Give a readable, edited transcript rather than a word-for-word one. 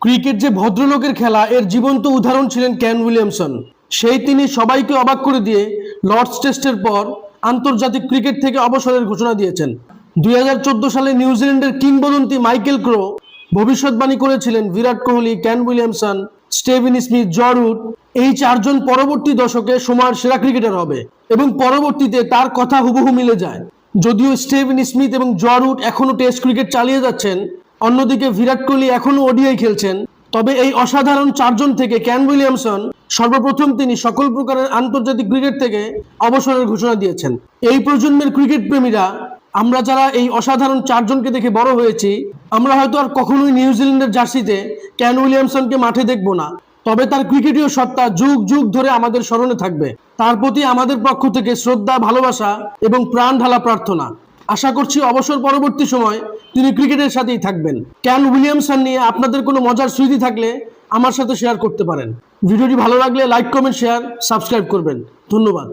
Cricket যে ভদ্রলোকের খেলা এর জীবন্ত উদাহরণ ছিলেন কেন উইলিয়ামসন। তিনি সবাইকে অবাক করে দিয়ে লর্ডস টেস্টের পর আন্তর্জাতিক ক্রিকেট থেকে অবসরের ঘোষণা দিয়েছেন। 2014 সালে নিউজিল্যান্ডের কিংবদন্তি মাইকেল ক্রো ভবিষ্যৎবাণী করেছিলেন Virat Kohli, Kane Williamson, Steven Smith, George Root এই চারজন পরবর্তী দশকে সময়ের সেরা ক্রিকেটার হবে, এবং পরবর্তীতে তার কথা হুবহু মিলে যায়। যদিও স্টিভেন স্মিথ এবং জর্জ রুট এখনো টেস্ট ক্রিকেট চালিয়ে যাচ্ছেন, অন্যদিকে বিরাট কোহলি এখনো ওডিআই খেলছেন, তবে এই অসাধারণ চারজন থেকে কেন উইলিয়ামসন সর্বপ্রথম তিনি সকল প্রকারের আন্তর্জাতিক ক্রিকেট থেকে অবসরের ঘোষণা দিয়েছেন। এই প্রজন্মের ক্রিকেট প্রেমীরা, আমরা যারা এই অসাধারণ চারজনকে দেখে বড় হয়েছি, আমরা হয়তো আর কখনোই নিউজিল্যান্ডের জার্সিতে কেন উইলিয়ামসনকে মাঠে দেখব না, তবে তার ক্রিকেটীয় সত্তা যুগ যুগ ধরে আমাদের স্মরণে থাকবে। তার প্রতি আমাদের পক্ষ থেকে শ্রদ্ধা, ভালোবাসা এবং প্রাণ ঢালা প্রার্থনা। আশা করছি অবসর পরবর্তী সময় তিনি ক্রিকেটের সাথেই থাকবেন। কেন উইলিয়ামসন নিয়ে আপনাদের কোনো মজার স্মৃতি থাকলে আমার সাথে শেয়ার করতে পারেন। ভিডিওটি ভালো লাগলে লাইক, কমেন্ট, শেয়ার, সাবস্ক্রাইব করবেন। ধন্যবাদ।